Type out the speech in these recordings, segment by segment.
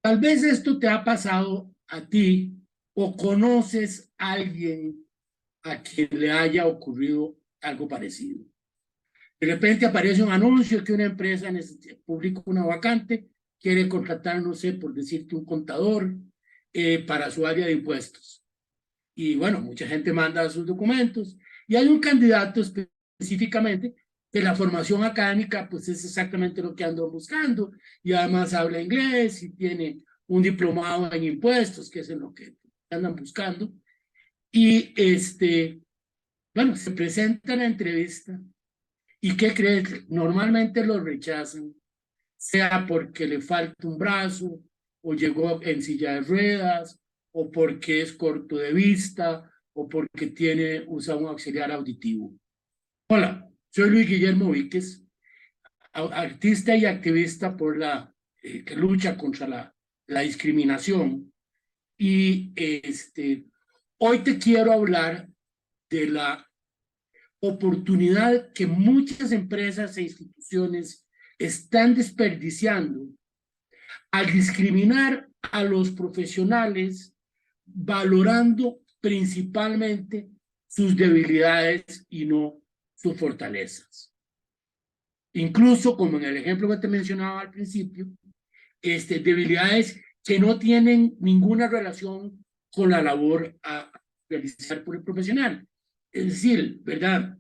Tal vez esto te ha pasado a ti o conoces a alguien a quien le haya ocurrido algo parecido. De repente aparece un anuncio que una empresa publica una vacante, quiere contratar, no sé, por decirte, un contador para su área de impuestos. Y bueno, mucha gente manda sus documentos y hay un candidato específicamente que la formación académica pues es exactamente lo que ando buscando y además habla inglés y tiene un diplomado en impuestos, que es en lo que andan buscando. Y bueno, se presenta en la entrevista y ¿qué crees? Normalmente lo rechazan, sea porque le falta un brazo o llegó en silla de ruedas o porque es corto de vista o porque usa un auxiliar auditivo. Hola, soy Luis Guillermo Víquez, artista y activista por que lucha contra la discriminación. Y hoy te quiero hablar de la oportunidad que muchas empresas e instituciones están desperdiciando al discriminar a los profesionales, valorando principalmente sus debilidades y no sus fortalezas. Incluso, como en el ejemplo que te mencionaba al principio, debilidades que no tienen ninguna relación con la labor a realizar por el profesional. Es decir, ¿verdad?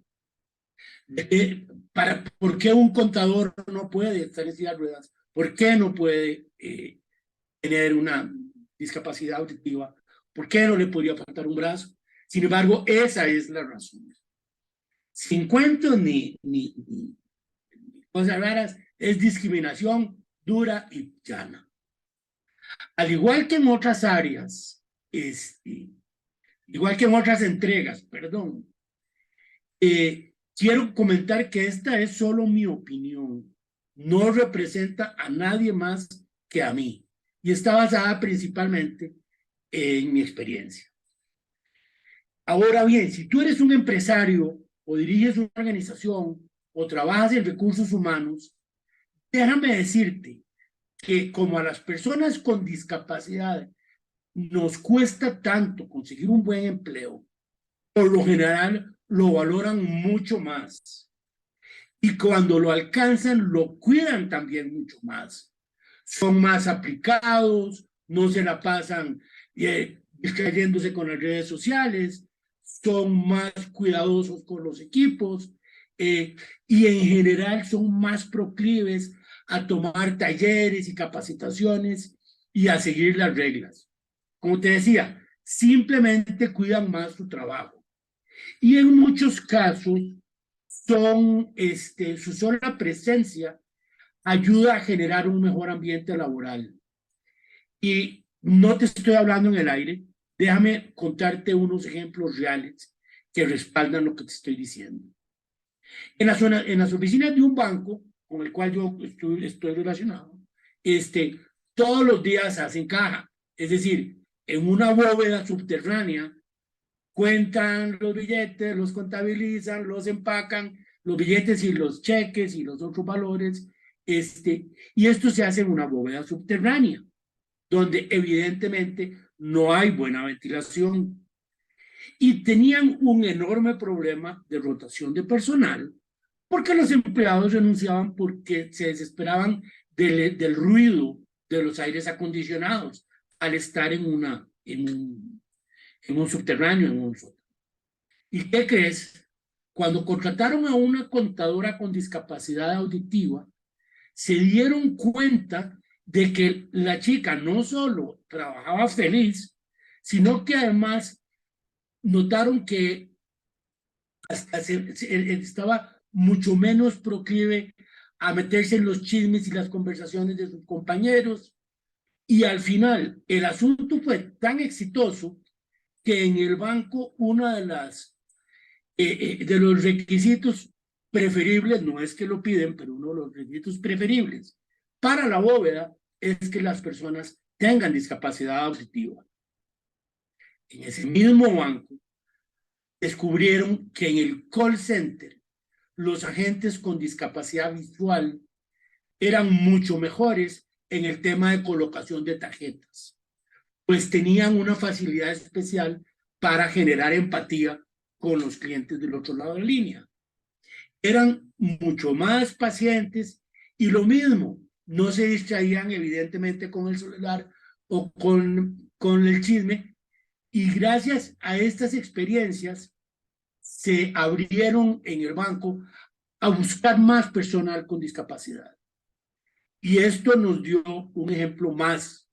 ¿Por qué un contador no puede estar en silla de ruedas? ¿Por qué no puede tener una discapacidad auditiva? ¿Por qué no le podría faltar un brazo? Sin embargo, esa es la razón. Sin cuentos ni cosas raras, es discriminación dura y llana. Al igual que en otras áreas, igual que en otras entregas, perdón, quiero comentar que esta es solo mi opinión. No representa a nadie más que a mí y está basada principalmente en mi experiencia. Ahora bien, si tú eres un empresario o diriges una organización o trabajas en recursos humanos, déjame decirte que como a las personas con discapacidad nos cuesta tanto conseguir un buen empleo, por lo general lo valoran mucho más. Y cuando lo alcanzan, lo cuidan también mucho más. Son más aplicados, no se la pasan distrayéndose con las redes sociales, son más cuidadosos con los equipos y en general son más proclives a tomar talleres y capacitaciones y a seguir las reglas. Como te decía, simplemente cuidan más su trabajo. Y en muchos casos, su sola presencia ayuda a generar un mejor ambiente laboral. Y no te estoy hablando en el aire, déjame contarte unos ejemplos reales que respaldan lo que te estoy diciendo. En las oficinas de un banco con el cual yo estoy relacionado, todos los días hacen caja, es decir, en una bóveda subterránea cuentan los billetes, los contabilizan, los empacan, los billetes y los cheques y los otros valores, y esto se hace en una bóveda subterránea, donde evidentemente no hay buena ventilación. Y tenían un enorme problema de rotación de personal, porque los empleados renunciaban porque se desesperaban del ruido de los aires acondicionados al estar en un subterráneo, en un sótano. ¿Y qué crees? Cuando contrataron a una contadora con discapacidad auditiva, se dieron cuenta de que la chica no solo trabajaba feliz, sino que además notaron que hasta estaba mucho menos proclive a meterse en los chismes y las conversaciones de sus compañeros. Y al final, el asunto fue tan exitoso que en el banco una de los requisitos preferibles, no es que lo piden, pero uno de los requisitos preferibles para la bóveda es que las personas tengan discapacidad auditiva. En ese mismo banco descubrieron que en el call center los agentes con discapacidad visual eran mucho mejores en el tema de colocación de tarjetas, pues tenían una facilidad especial para generar empatía con los clientes del otro lado de la línea. Eran mucho más pacientes y lo mismo, no se distraían evidentemente con el celular o con el chisme, y gracias a estas experiencias se abrieron en el banco a buscar más personal con discapacidad. Y esto nos dio un ejemplo más.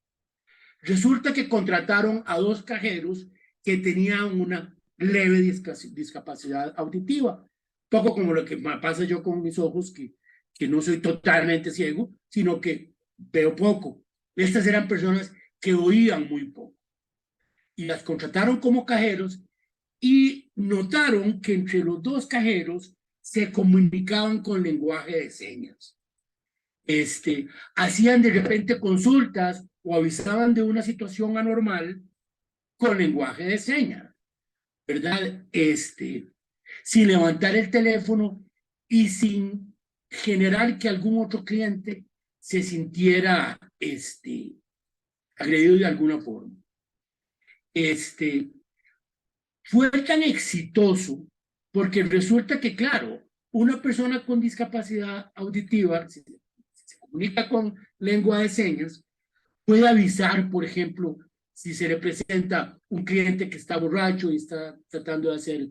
Resulta que contrataron a 2 cajeros que tenían una leve discapacidad auditiva, poco como lo que me pasa yo con mis ojos, que no soy totalmente ciego, sino que veo poco. Estas eran personas que oían muy poco. Y las contrataron como cajeros y notaron que entre los 2 cajeros se comunicaban con lenguaje de señas. Hacían de repente consultas o avisaban de una situación anormal con lenguaje de señas, ¿verdad? Sin levantar el teléfono y sin generar que algún otro cliente se sintiera agredido de alguna forma. Fue tan exitoso porque resulta que, claro, una persona con discapacidad auditiva, si se comunica con lengua de señas, puede avisar, por ejemplo, si se le presenta un cliente que está borracho y está tratando de hacer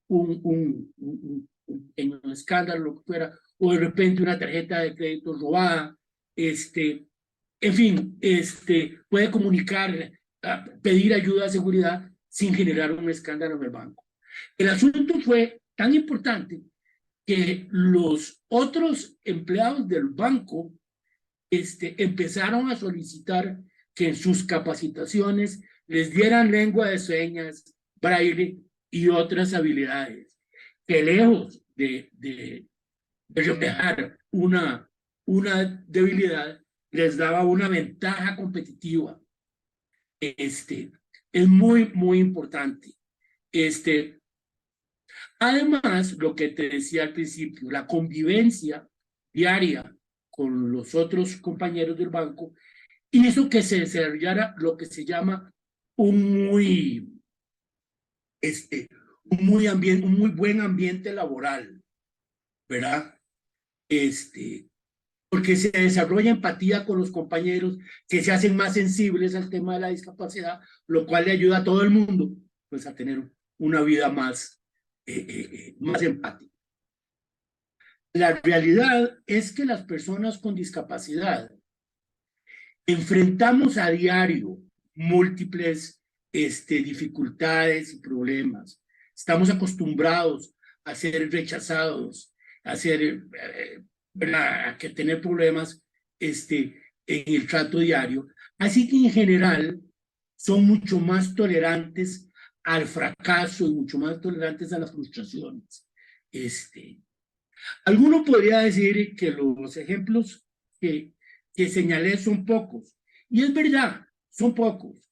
un escándalo, lo que fuera, o de repente una tarjeta de crédito robada, en fin, puede comunicar, pedir ayuda de seguridad sin generar un escándalo en el banco. El asunto fue tan importante que los otros empleados del banco empezaron a solicitar que en sus capacitaciones les dieran lengua de señas, braille y otras habilidades, que lejos de reflejar una debilidad, les daba una ventaja competitiva. Es muy, muy importante. Además, lo que te decía al principio, la convivencia diaria con los otros compañeros del banco hizo que se desarrollara lo que se llama un muy, un muy buen ambiente laboral, ¿verdad? Porque se desarrolla empatía con los compañeros, que se hacen más sensibles al tema de la discapacidad, lo cual le ayuda a todo el mundo pues, a tener una vida más, más empática. La realidad es que las personas con discapacidad enfrentamos a diario múltiples dificultades y problemas. Estamos acostumbrados a ser rechazados, a que tener problemas en el trato diario. Así que en general son mucho más tolerantes al fracaso y mucho más tolerantes a las frustraciones. Alguno podría decir que los ejemplos que señalé son pocos. Y es verdad, son pocos,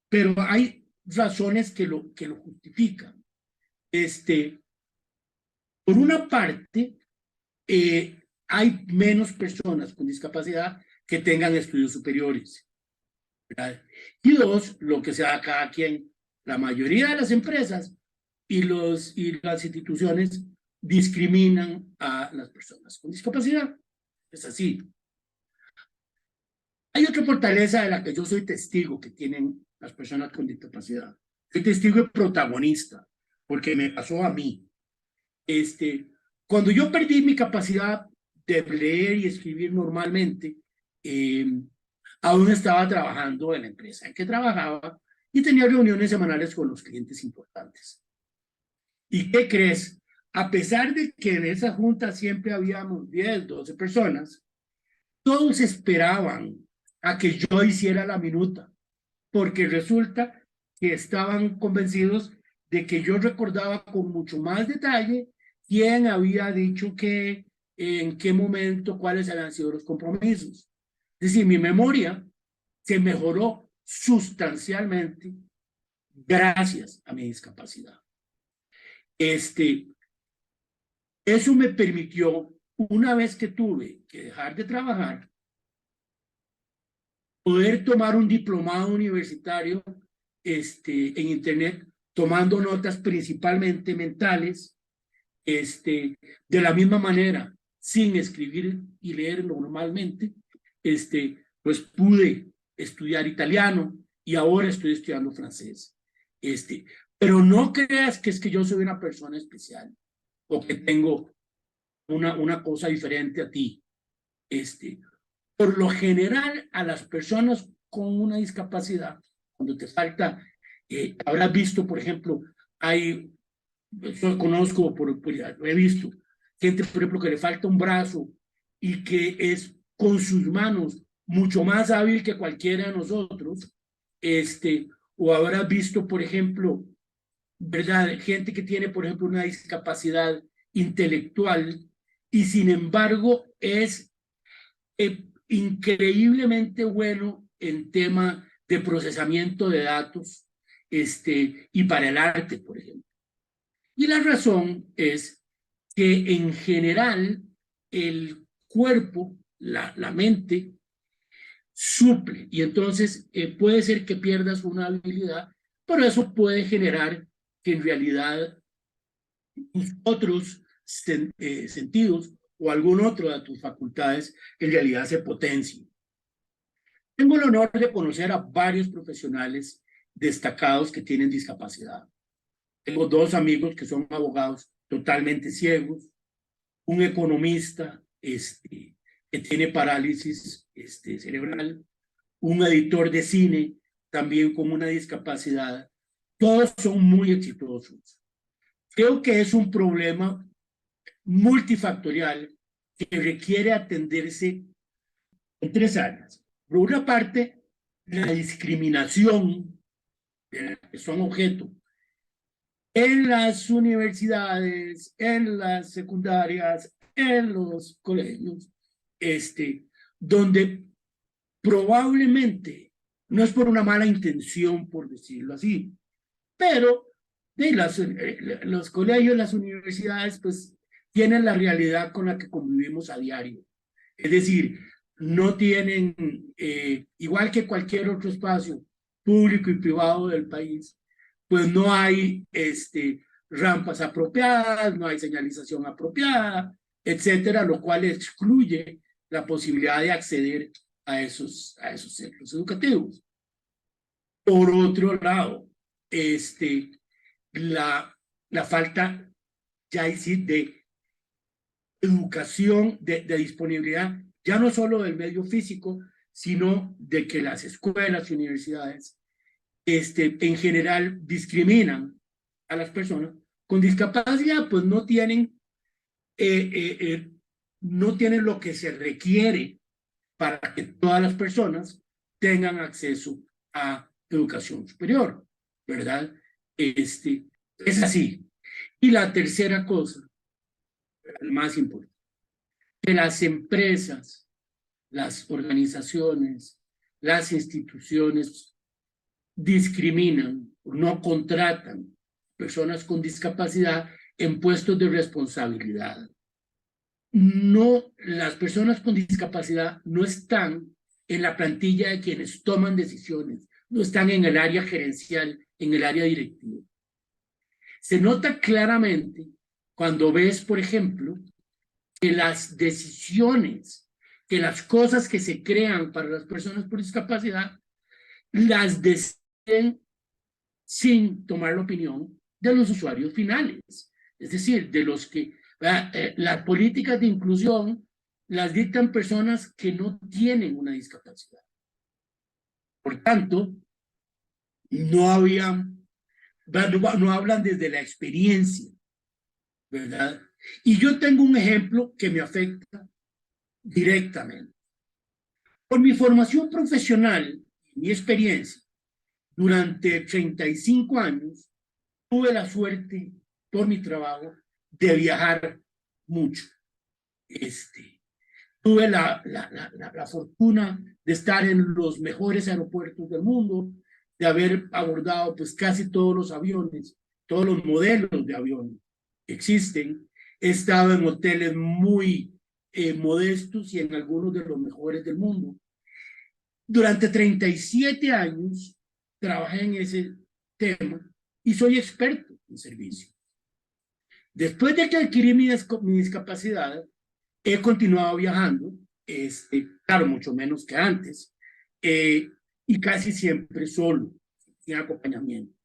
pero hay razones que lo justifican. Por una parte, hay menos personas con discapacidad que tengan estudios superiores, ¿verdad? Y 2, lo que se da cada quien, la mayoría de las empresas y las instituciones discriminan a las personas con discapacidad. Es así. Hay otra fortaleza de la que yo soy testigo que tienen las personas con discapacidad. Soy testigo y protagonista, porque me pasó a mí. Cuando yo perdí mi capacidad de leer y escribir normalmente, aún estaba trabajando en la empresa en que trabajaba y tenía reuniones semanales con los clientes importantes. ¿Y qué crees? A pesar de que en esa junta siempre habíamos 10, 12 personas, todos esperaban a que yo hiciera la minuta, porque resulta que estaban convencidos de que yo recordaba con mucho más detalle quién había dicho qué, en qué momento, cuáles habían sido los compromisos. Es decir, mi memoria se mejoró sustancialmente gracias a mi discapacidad. Eso me permitió, una vez que tuve que dejar de trabajar, poder tomar un diplomado universitario en Internet, tomando notas principalmente mentales, de la misma manera, sin escribir y leer normalmente, pues pude estudiar italiano y ahora estoy estudiando francés. Pero no creas que es que yo soy una persona especial o que tengo una cosa diferente a ti. Por lo general, a las personas con una discapacidad, cuando te falta, habrás visto, por ejemplo, yo conozco, he visto gente, por ejemplo, que le falta un brazo y que es con sus manos mucho más hábil que cualquiera de nosotros, o habrás visto, por ejemplo, ¿verdad? Gente que tiene, por ejemplo, una discapacidad intelectual y sin embargo es increíblemente bueno en tema de procesamiento de datos y para el arte, por ejemplo. Y la razón es que en general el cuerpo, la mente, suple y entonces puede ser que pierdas una habilidad, pero eso puede generar que en realidad otros sentidos o algún otro de tus facultades en realidad se potencien. Tengo el honor de conocer a varios profesionales destacados que tienen discapacidad. Tengo dos amigos que son abogados totalmente ciegos, un economista que tiene parálisis cerebral, un editor de cine también con una discapacidad. Todos son muy exitosos. Creo que es un problema multifactorial que requiere atenderse en tres áreas. Por una parte, la discriminación de la que son objeto en las universidades, en las secundarias, en los colegios, donde probablemente no es por una mala intención, por decirlo así, pero de los colegios, las universidades, pues tienen la realidad con la que convivimos a diario. Es decir, no tienen, igual que cualquier otro espacio público y privado del país, pues no hay rampas apropiadas, no hay señalización apropiada, etcétera, lo cual excluye la posibilidad de acceder a esos centros educativos. Por otro lado, la falta ya de educación, de disponibilidad, ya no solo del medio físico, sino de que las escuelas y universidades en general discriminan a las personas con discapacidad, pues no tienen lo que se requiere para que todas las personas tengan acceso a educación superior, ¿verdad? Es así. Y la tercera cosa, la más importante, que las empresas, las organizaciones, las instituciones discriminan, no contratan personas con discapacidad en puestos de responsabilidad. No, las personas con discapacidad no están en la plantilla de quienes toman decisiones, no están en el área gerencial, en el área directiva. Se nota claramente cuando ves, por ejemplo, que las decisiones, que las cosas que se crean para las personas con discapacidad, las deciden sin tomar la opinión de los usuarios finales. Es decir, de los que las políticas de inclusión las dictan personas que no tienen una discapacidad. Por tanto, no hablan desde la experiencia, ¿verdad? Y yo tengo un ejemplo que me afecta directamente. Por mi formación profesional, mi experiencia, durante 35 años, tuve la suerte, por mi trabajo, de viajar mucho. Tuve la fortuna de estar en los mejores aeropuertos del mundo, de haber abordado pues casi todos los aviones, todos los modelos de avión que existen. He estado en hoteles muy modestos y en algunos de los mejores del mundo. Durante 37 años trabajé en ese tema y soy experto en servicio. Después de que adquirí mi discapacidad, he continuado viajando, claro, mucho menos que antes, y casi siempre solo, sin acompañamiento.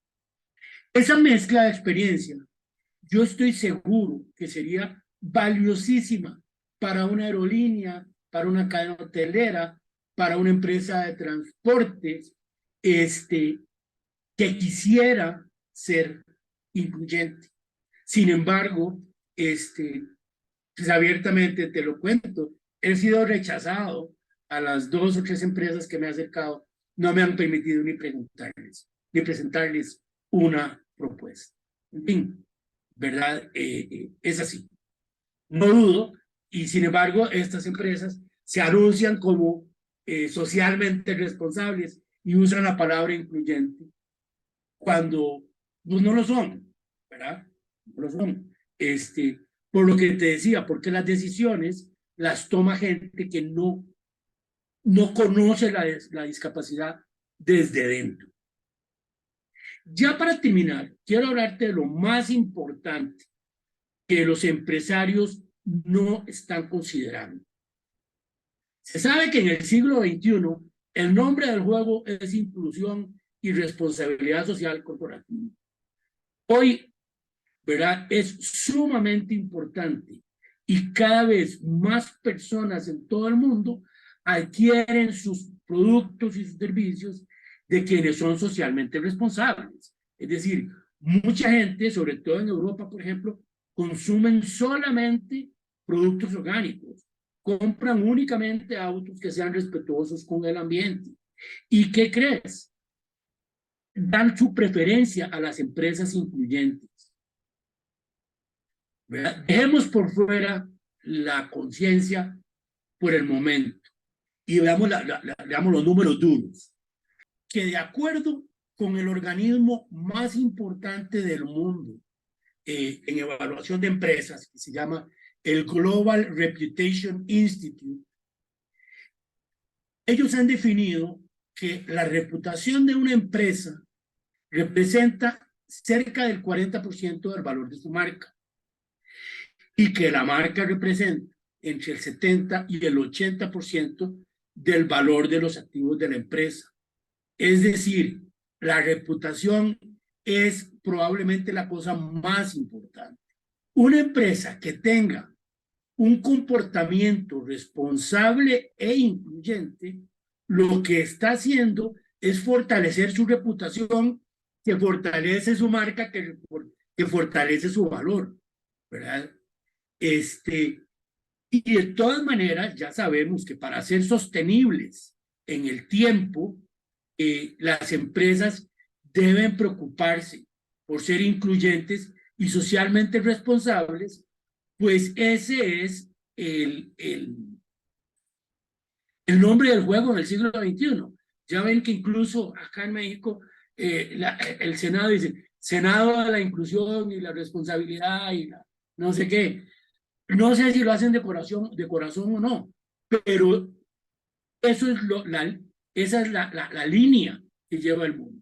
Esa mezcla de experiencia, yo estoy seguro que sería valiosísima para una aerolínea, para una cadena hotelera, para una empresa de transportes, que quisiera ser incluyente. Sin embargo, pues abiertamente te lo cuento, he sido rechazado a las 2 o 3 empresas que me he acercado, no me han permitido ni preguntarles, ni presentarles una propuesta. En fin, ¿verdad? Es así. No dudo, y sin embargo, estas empresas se anuncian como socialmente responsables y usan la palabra incluyente cuando pues, no lo son, ¿verdad? No lo son. Por lo que te decía, porque las decisiones las toma gente que no conoce la discapacidad desde dentro. Ya para terminar, quiero hablarte de lo más importante que los empresarios no están considerando. Se sabe que en el siglo XXI el nombre del juego es inclusión y responsabilidad social corporativa. Hoy, ¿verdad? Es sumamente importante y cada vez más personas en todo el mundo adquieren sus productos y sus servicios de quienes son socialmente responsables. Es decir, mucha gente, sobre todo en Europa, por ejemplo, consumen solamente productos orgánicos, compran únicamente autos que sean respetuosos con el ambiente. ¿Y qué crees? Dan su preferencia a las empresas incluyentes. ¿Verdad? Dejemos por fuera la conciencia por el momento y veamos, veamos los números duros. Que de acuerdo con el organismo más importante del mundo en evaluación de empresas, que se llama el Global Reputation Institute, ellos han definido que la reputación de una empresa representa cerca del 40% del valor de su marca y que la marca representa entre el 70 y el 80% del valor de los activos de la empresa. Es decir, la reputación es probablemente la cosa más importante. Una empresa que tenga un comportamiento responsable e incluyente, lo que está haciendo es fortalecer su reputación, que fortalece su marca, que fortalece su valor, ¿verdad? Y de todas maneras, ya sabemos que para ser sostenibles en el tiempo, las empresas deben preocuparse por ser incluyentes y socialmente responsables, pues ese es el nombre del juego en el siglo XXI. Ya ven que incluso acá en México el Senado dice, Senado de la inclusión y la responsabilidad y la no sé qué. No sé si lo hacen de corazón o no, pero eso es esa es la línea que lleva el mundo.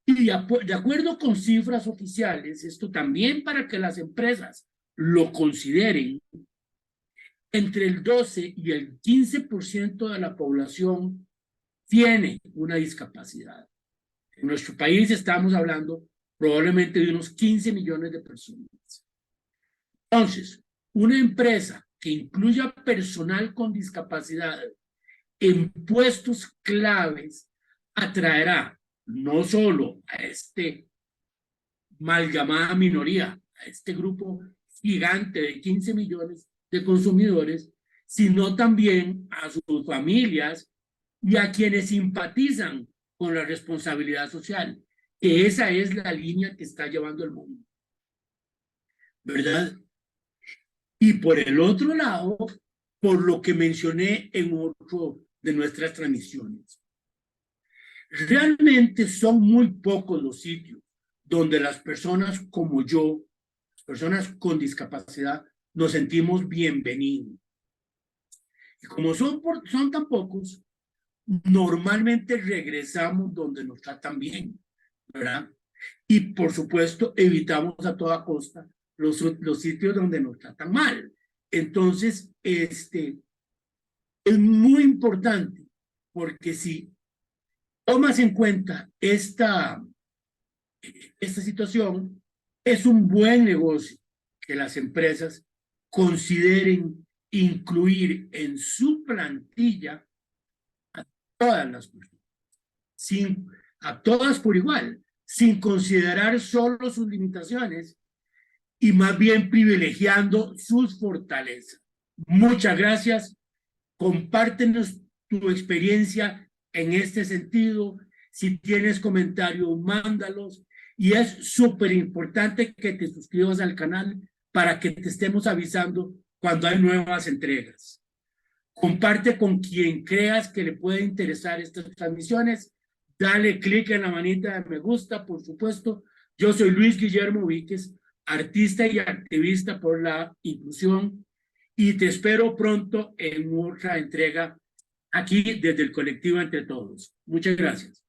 Y de acuerdo con cifras oficiales, esto también para que las empresas lo consideren, entre el 12 y el 15% de la población tiene una discapacidad. En nuestro país estamos hablando probablemente de unos 15 millones de personas. Entonces, una empresa que incluya personal con discapacidad en puestos claves atraerá no solo a mal llamada minoría, a este grupo gigante de 15 millones de consumidores, sino también a sus familias y a quienes simpatizan con la responsabilidad social, que esa es la línea que está llevando el mundo, ¿verdad? Y por el otro lado, por lo que mencioné en otro de nuestras transmisiones, realmente son muy pocos los sitios donde las personas como yo, las personas con discapacidad, nos sentimos bienvenidos. Y como son tan pocos, normalmente regresamos donde nos tratan bien, ¿verdad? Y por supuesto, evitamos a toda costa los sitios donde nos tratan mal. Entonces, es muy importante, porque si tomas en cuenta esta situación, es un buen negocio que las empresas consideren incluir en su plantilla a todas las personas, a todas por igual, sin considerar solo sus limitaciones y más bien privilegiando sus fortalezas. Muchas gracias. Compártenos tu experiencia en este sentido. Si tienes comentarios, mándalos. Y es súper importante que te suscribas al canal para que te estemos avisando cuando hay nuevas entregas. Comparte con quien creas que le puede interesar estas transmisiones. Dale clic en la manita de me gusta, por supuesto. Yo soy Luis Guillermo Víquez, artista y activista por la inclusión, y te espero pronto en otra entrega aquí desde el colectivo Entre Todos. Muchas gracias.